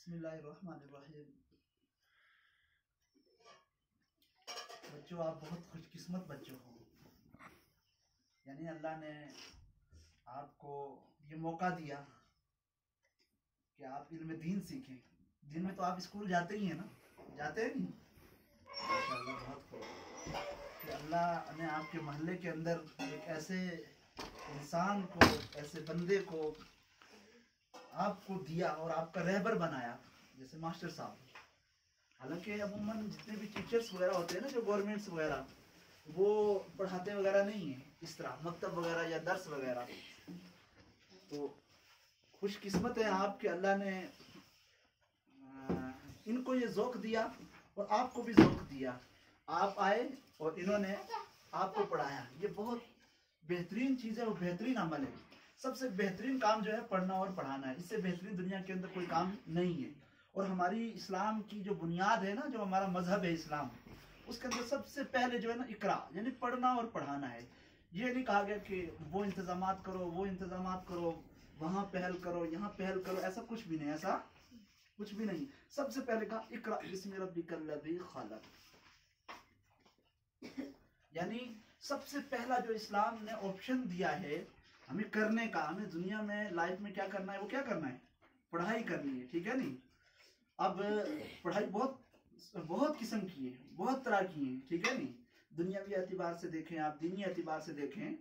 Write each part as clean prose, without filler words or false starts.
बिस्मिल्लाहिर्रहमानिर्रहीम। बच्चों, आप बहुत खुशकिस्मत बच्चों हो। यानी अल्लाह ने आपको ये मौका दिया कि आप इल्म दीन सीखें। दिन में तो आप स्कूल जाते ही हैं ना, जाते हैं नहीं? माशाअल्लाह, बहुत खूब कि अल्लाह ने आपके मोहल्ले के अंदर एक ऐसे इंसान को, ऐसे बंदे को आपको दिया और आपका रहबर बनाया, जैसे मास्टर साहब। हालांकि अमूमन जितने भी टीचर्स वगैरह होते हैं ना, जो गवर्नमेंट्स वगैरह, वो पढ़ाते वगैरह नहीं है इस तरह मकतब वगैरह या दर्स वगैरह। तो खुशकिस्मत है आप कि अल्लाह ने इनको ये ज़ौक़ दिया और आपको भी ज़ौक़ दिया। आप आए और इन्होंने आपको पढ़ाया। ये बहुत बेहतरीन चीज़ है और बेहतरीन अमल है। सबसे बेहतरीन काम जो है पढ़ना और पढ़ाना है। इससे बेहतरीन दुनिया के अंदर कोई काम नहीं है। और हमारी इस्लाम की जो बुनियाद है ना, जो हमारा मजहब है इस्लाम, उसके अंदर सबसे पहले जो है ना इकरा, यानी पढ़ना और पढ़ाना है। ये नहीं कहा गया कि वो इंतजामात करो, वो इंतजामात करो, वहाँ पहल करो, यहाँ पहल करो। ऐसा कुछ भी नहीं, ऐसा कुछ भी नहीं। सबसे पहले कहा इकरा बिस्मि रब्बिकल्लज़ी खलक़। यानी सबसे पहला जो इस्लाम ने ऑप्शन दिया है हमें करने का, हमें दुनिया में लाइफ में क्या करना है, वो क्या करना है, पढ़ाई करनी है। ठीक है नहीं? अब पढ़ाई बहुत बहुत किस्म की है, बहुत तरह की है। ठीक है नहीं? दुनियावी एतबार से देखें आप, दीनी एतबार से देखें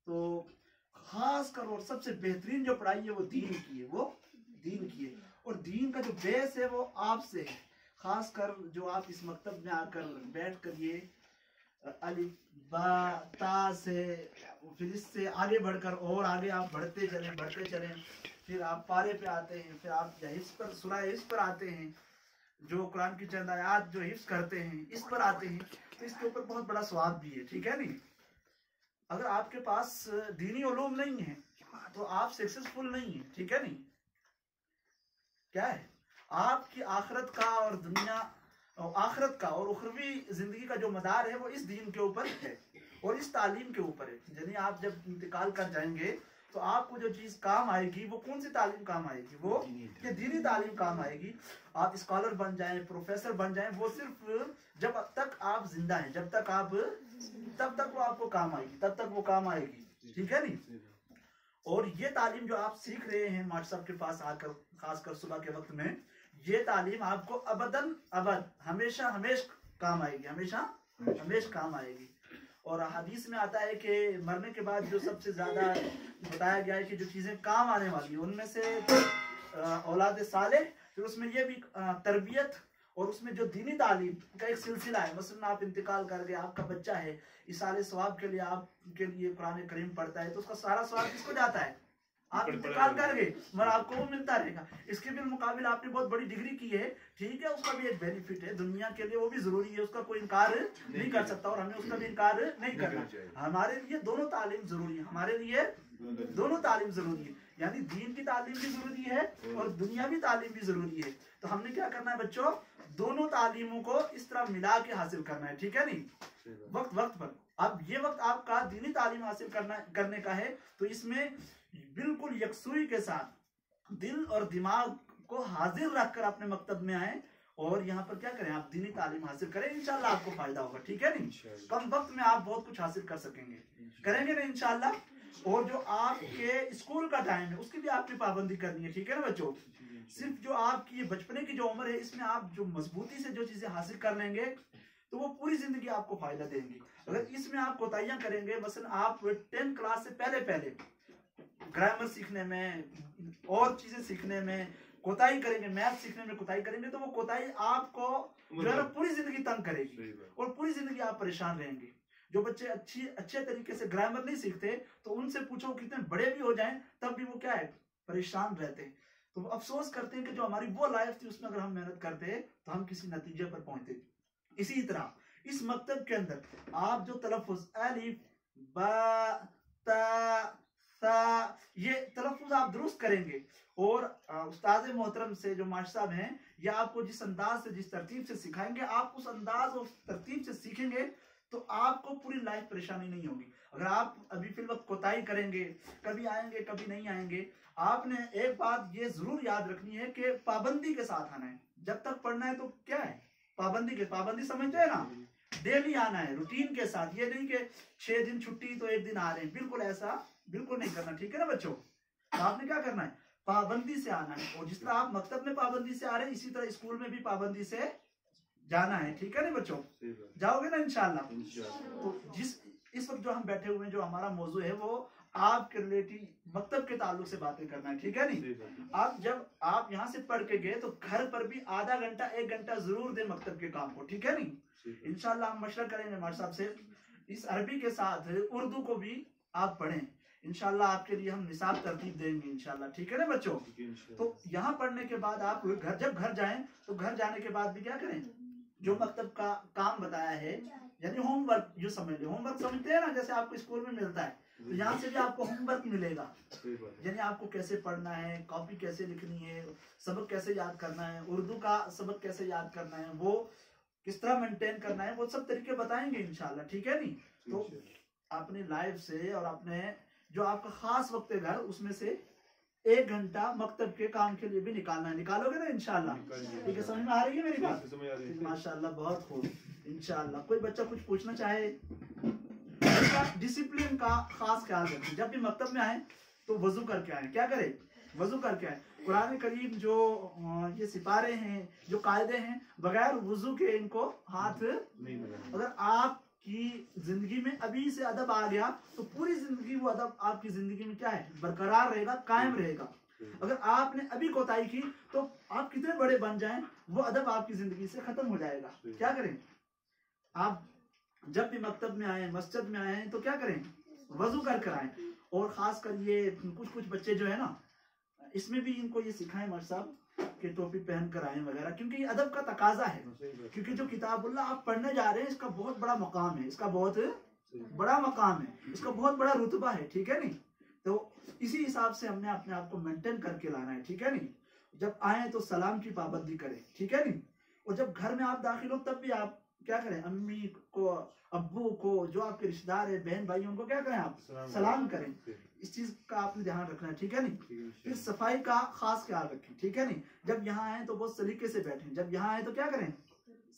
तो खास कर और सबसे बेहतरीन जो पढ़ाई है वो दीन की है, वो दीन की है। और दीन का जो बेस है वो आपसे है। खास कर जो आप इस मकतब में आकर बैठ कर ये अलिफ बा ता से, फिर इससे आगे बढ़कर और आगे आप बढ़ते चलें, फिर आप पारे पे आते हैं, फिर आप हिफ्ज़ पर, सूरह हिफ्ज़ पर आते हैं, जो कुरान की चंद आयात जो हिफ्ज़ करते हैं इस पर आते हैं। तो इसके ऊपर बहुत बड़ा स्वाब भी है। ठीक है नहीं? अगर आपके पास दीनी उलूम नहीं है तो आप सक्सेसफुल नहीं है। ठीक है नहीं? क्या है आपकी आखिरत का और दुनिया, आखिरत का और उखरवी जिंदगी का जो मदार है वो इस दीन के ऊपर है और इस तालीम के ऊपर है। यानी आप जब इंतकाल कर जाएंगे तो आपको जो चीज काम आएगी वो कौन सी तालीम काम आएगी, वो ये दीनी तालीम काम आएगी। आप स्कॉलर बन जाएं, प्रोफेसर बन जाएं, वो सिर्फ जब तक आप जिंदा हैं, जब तक आप, तब तक वो आपको काम आएगी, तब तक वो काम आएगी। ठीक है नहीं? और ये तालीम जो आप सीख रहे हैं मास्टर साहब के पास आकर, खासकर सुबह के वक्त में, ये तालीम आपको अबदन अबद, हमेशा हमेशा काम आएगी, हमेशा हमेशा काम आएगी। और हदीस में आता है कि मरने के बाद जो सबसे ज्यादा बताया गया है कि जो चीजें काम आने वाली है उनमें से औलाद साले, फिर उसमें ये भी तरबियत, और उसमें जो दीनी तालीम का एक सिलसिला है। मसलन आप इंतकाल कर गए, आपका बच्चा है, इसाले सवाब के लिए आपके लिए कुरान करीम पढ़ता है, तो उसका सारा सवाब किसको जाता है? आप इंतकाल कर गए मगर आपको वो मिलता रहेगा। इसके भी मुकाबिल आपने बहुत बड़ी डिग्री की है, ठीक है, उसका भी एक बेनिफिट है दुनिया के लिए, वो भी जरूरी है, उसका कोई इनकार नहीं कर सकता और हमें उसका भी इनकार नहीं करना। हमारे लिए दोनों तालीम जरूरी है, हमारे लिए दोनों तालीम जरूरी है। यानी दीन की तालीम भी जरूरी है और दुनियावी तालीम भी जरूरी है। तो हमने क्या करना है बच्चों, दोनों तालीमों को इस तरह मिला के हासिल करना है। ठीक है नहीं? वक्त वक्त पर। अब ये वक्त आपका दीनी तालीम हासिल करने का है, तो इसमें बिल्कुल यकसुई के साथ दिल और दिमाग को हाजिर रखकर अपने मकतब में आए और यहाँ पर क्या करें, आप दीनी तालीम हासिल करें, इंशाल्लाह आपको फायदा होगा। ठीक है नहीं? कम वक्त में आप बहुत कुछ हासिल कर सकेंगे, करेंगे ना इंशाल्लाह। और जो आपके स्कूल का टाइम है उसकी भी आपकी पाबंदी करनी है। ठीक है ना बच्चों? सिर्फ जो आपकी ये बचपने की जो उम्र है इसमें आप जो मजबूती से जो चीजें हासिल कर लेंगे तो वो पूरी जिंदगी आपको फायदा देंगी। अगर इसमें आप कोताहियां करेंगे, मसलन आप 10 क्लास से पहले ग्रामर सीखने में और चीजें सीखने में कोताही करेंगे, मैथ सीखने में कोताही करेंगे, तो वो कोताही आपको जो है ना पूरी जिंदगी तंग करेगी और पूरी जिंदगी आप परेशान रहेंगे। जो बच्चे अच्छे तरीके से ग्रामर नहीं सीखते तो उनसे पूछो कितने बड़े भी हो जाएं तब भी वो क्या है, परेशान रहते हैं। तो वो अफसोस करते हैं कि जो हमारी वो लाइफ थी उसमें अगर हम मेहनत करते तो हम किसी नतीजे पर पहुंचते। इसी तरह इस मकतब के अंदर आप जो तलफ़ुज़ अलिफ बा ता सा, ये तलफ़ुज़ आप दुरुस्त करेंगे और उस्ताद मोहतरम से जो मास्टर साहब हैं, या आपको जिस अंदाज से, जिस तरतीब से सिखाएंगे, आप उस अंदाज और तरतीब से सीखेंगे तो आपको पूरी लाइफ परेशानी नहीं होगी। अगर आप अभी फिल वक्त कोताही करेंगे, कभी आएंगे कभी नहीं आएंगे, आपने एक बात ये जरूर याद रखनी है कि पाबंदी के साथ आना है। जब तक पढ़ना है तो क्या है, पाबंदी समझते हैं ना, डेली आना है रूटीन के साथ। ये नहीं कि 6 दिन छुट्टी तो 1 दिन आ रहे हैं, बिल्कुल ऐसा बिल्कुल नहीं करना, ठीक है ना बच्चों। तो आपने क्या करना है, पाबंदी से आना है। और जिस तरह आप मकतब में पाबंदी से आ रहे हैं, इसी तरह स्कूल में भी पाबंदी से जाना है, ठीक है ना बच्चों। जाओगे ना इंशाल्लाह। तो इस वक्त जो हम बैठे हुए हैं, जो हमारा मौजू है वो आपके रिलेटिव मकतब के ताल्लुक से बातें करना है, ठीक है नहीं। आप जब आप यहाँ से पढ़ के गए तो घर पर भी आधा घंटा 1 घंटा जरूर दें मकतब के काम को, ठीक है नहीं। इंशाल्लाह हम मशवरा करेंगे हमारे साहब से, इस अरबी के साथ उर्दू को भी आप पढ़ें इंशाल्लाह। आपके लिए हम निसाब तरतीब देंगे इंशाल्लाह, ठीक है ना बच्चों। तो यहाँ पढ़ने के बाद आप जब घर जाएं तो घर जाने के बाद भी क्या करें, जो मकतब का काम बताया है, यानी होमवर्क जो समझ ले, होमवर्क समझते हैं ना, जैसे आपको स्कूल में मिलता है, तो यहाँ से भी आपको होमवर्क मिलेगा। यानी आपको कैसे पढ़ना है, कॉपी कैसे लिखनी है, सबक कैसे याद करना है, उर्दू का सबक कैसे याद करना है, वो किस तरह मेंटेन करना है, वो सब तरीके बताएंगे इंशाल्लाह, ठीक है नहीं। तो अपनी लाइफ से और अपने जो आपका खास वक्त है घर, उसमें से 1 घंटा मकतब के काम के लिए भी निकालना है। निकालोगे ना इंशाल्लाह, ठीक है। समझ में आ रही है मेरी बात? माशाल्लाह, बहुत खूब इंशाल्लाह। कोई बच्चा कुछ पूछना चाहे? डिसिप्लिन का खास ख्याल रखें। जब भी मकतब में आए तो वजू करके आए। क्या करें, वजू करके आए। कुरान करीम जो ये सिपारे हैं, जो कायदे हैं, बगैर वजू के इनको हाथ नहीं। अगर आपकी जिंदगी में अभी से अदब आ गया तो पूरी जिंदगी वो अदब आपकी जिंदगी में क्या है, बरकरार रहेगा, कायम रहेगा। अगर आपने अभी कोताही की तो आप कितने बड़े बन जाएं, वो अदब आपकी जिंदगी से खत्म हो जाएगा। क्या करें, आप जब भी मकतब में आए, मस्जिद में आए तो क्या करें, वजू कर आए। और खास कर ये कुछ बच्चे जो है ना, इसमें भी इनको ये सिखाएं मर्द साहब कि टोपी पहन कर आए वगैरह, क्योंकि ये अदब का तकाजा है। क्योंकि जो किताबुल्लाह आप पढ़ने जा रहे हैं, इसका बहुत बड़ा मकाम है, इसका बहुत बड़ा मकाम है, इसका बहुत बड़ा रुतबा है, ठीक है नहीं। तो इसी हिसाब से हमने अपने आप को मेंटेन करके लाना है, ठीक है नहीं। जब आए तो सलाम की पाबंदी करें, ठीक है नहीं। और जब घर में आप दाखिल हो तब भी आप क्या करें, अम्मी को, अब्बू को, जो आपके रिश्तेदार है, बहन भाई, उनको क्या करें, आप सलाम करें। इस चीज का आपने ध्यान रखना है, ठीक है नहीं। फिर सफाई का खास ख्याल रखें, ठीक है नहीं। जब यहाँ आए तो बहुत सलीके से बैठें। जब यहाँ आए तो क्या करें,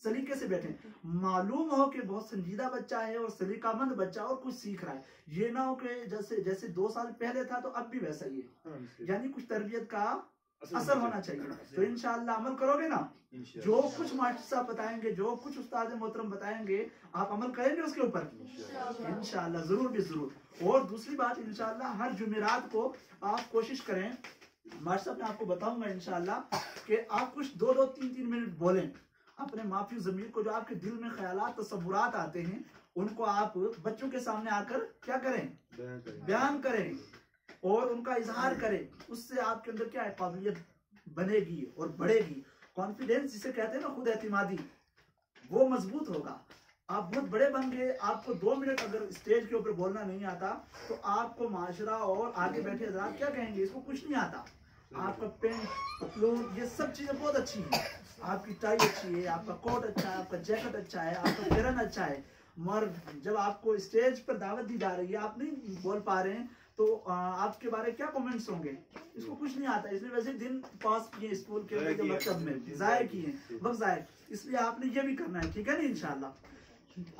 सलीके से बैठें। मालूम हो कि बहुत संजीदा बच्चा है और सलीकामंद बच्चा और कुछ सीख रहा है। ये ना हो कि जैसे 2 साल पहले था तो अब भी वैसा ही है, यानी कुछ तरबियत का असर होना चाहिए। तो इंशाअल्लाह अमल करोगे ना, जो कुछ मास्टर साहब बताएंगे, जो कुछ उस्ताद मोहतरम बताएंगे, आप अमल करेंगे उसके ऊपर इंशाअल्लाह, जरूर भी जरूर। और दूसरी बात, इंशाअल्लाह हर जुमेरात को आप कोशिश करें, मास्टर साहब मैं आपको बताऊंगा इंशाअल्लाह, कि आप कुछ 2-2, 3-3 मिनट बोलें अपने माफी ज़मीर को। जो आपके दिल में ख्यालात, तसव्वुरात आते हैं, उनको आप बच्चों के सामने आकर क्या करें, बयान करें और उनका इजहार करें। उससे आपके अंदर क्या है, काबिलियत बनेगी और बढ़ेगी। कॉन्फिडेंस जिसे कहते हैं ना, खुद एतमादी, वो मजबूत होगा। आप बहुत बड़े बन गए, आपको 2 मिनट अगर स्टेज के ऊपर बोलना नहीं आता तो आपको माशरा और आगे बैठे हज़रात क्या कहेंगे, इसको कुछ नहीं आता। आपका पेंट, पतलून, ये सब चीजें बहुत अच्छी हैं, आपकी टाई अच्छी है, आपका कोट अच्छा है, आपका जैकेट अच्छा है, आपका फेरन अच्छा है, मगर जब आपको स्टेज पर दावत दी जा रही है, आप नहीं बोल पा रहे हैं, तो आपके बारे में क्या कमेंट्स होंगे, इसको कुछ नहीं आता। इसलिए वैसे दिन पास किए स्कूल के मकसद में, जाया किए वक्त जाए, इसलिए आपने ये भी करना है, ठीक है ना। इंशाल्लाह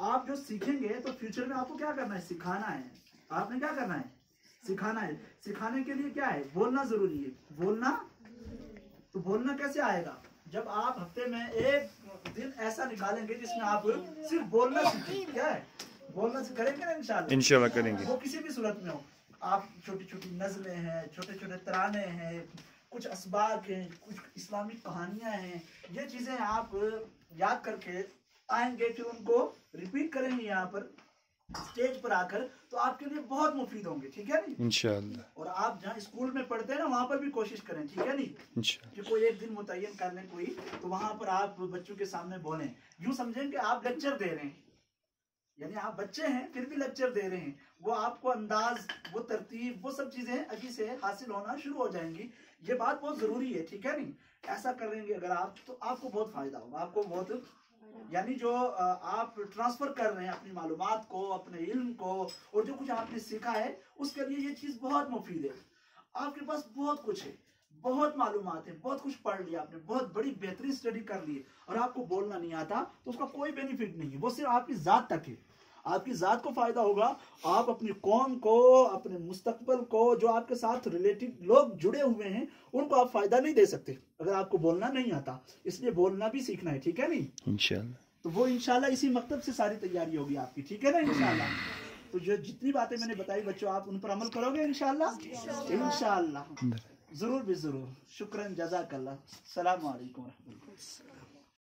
आप जो सीखेंगे तो फ्यूचर में आपको क्या करना है, सिखाना है। आपने क्या करना है, सिखाना है। सिखाने के लिए क्या है, बोलना जरूरी है। बोलना, तो बोलना कैसे आएगा, जब आप हफ्ते में 1 दिन ऐसा निकालेंगे जिसमें आप सिर्फ बोलना सीखें। क्या है, बोलना करेंगे ना इंशाल्लाह करेंगे। वो किसी भी सूरत में हो, आप छोटी छोटी नज़में हैं, छोटे छोटे तराने हैं, कुछ असबाक हैं, कुछ इस्लामिक कहानियां हैं, ये चीजें आप याद करके आएंगे, फिर उनको रिपीट करेंगे यहाँ पर स्टेज पर आकर, तो आपके लिए बहुत मुफीद होंगे, ठीक है नहीं इंशाअल्लाह। और आप जहाँ स्कूल में पढ़ते हैं ना, वहाँ पर भी कोशिश करें, ठीक है नहीं, कि कोई एक दिन मुतय्यन कर लें कोई, तो वहाँ पर आप बच्चों के सामने बोलें। यूँ समझें कि आप लेक्चर दे रहे हैं, यानी आप बच्चे हैं फिर भी लेक्चर दे रहे हैं। वो आपको अंदाज, वो तरतीब, वो सब चीजें अभी से हासिल होना शुरू हो जाएंगी। ये बात बहुत जरूरी है, ठीक है नहीं। ऐसा करेंगे अगर आप, तो आपको बहुत फायदा होगा, आपको बहुत, यानी जो आप ट्रांसफर कर रहे हैं अपनी मालूमात को, अपने इल्म को, और जो कुछ आपने सीखा है, उसके लिए ये चीज बहुत मुफीद है। आपके पास बहुत कुछ है, बहुत मालूमात है, बहुत कुछ पढ़ लिया आपने, बहुत बड़ी बेहतरीन स्टडी कर ली है, और आपको बोलना नहीं आता, तो उसका कोई बेनिफिट नहीं है। वो सिर्फ आपकी जात तक है, आपकी जात को फायदा होगा। आप अपनी कौम को, अपने मुस्तकबल को, जो आपके साथ रिलेटेड लोग जुड़े हुए हैं, उनको आप फायदा नहीं दे सकते अगर आपको बोलना नहीं आता। इसलिए बोलना भी सीखना है, ठीक है नहीं इंशाल्लाह। तो वो इंशाल्लाह इसी मकतब से सारी तैयारी होगी आपकी, ठीक है ना इंशाल्लाह। तो जो जितनी बातें मैंने बताई बच्चों, आप उन पर अमल करोगे इंशाल्लाह। इंशाल्लाह जरूर भी जरूर। शुक्रन, जज़ाकल्लाह। अस्सलामु अलैकुम।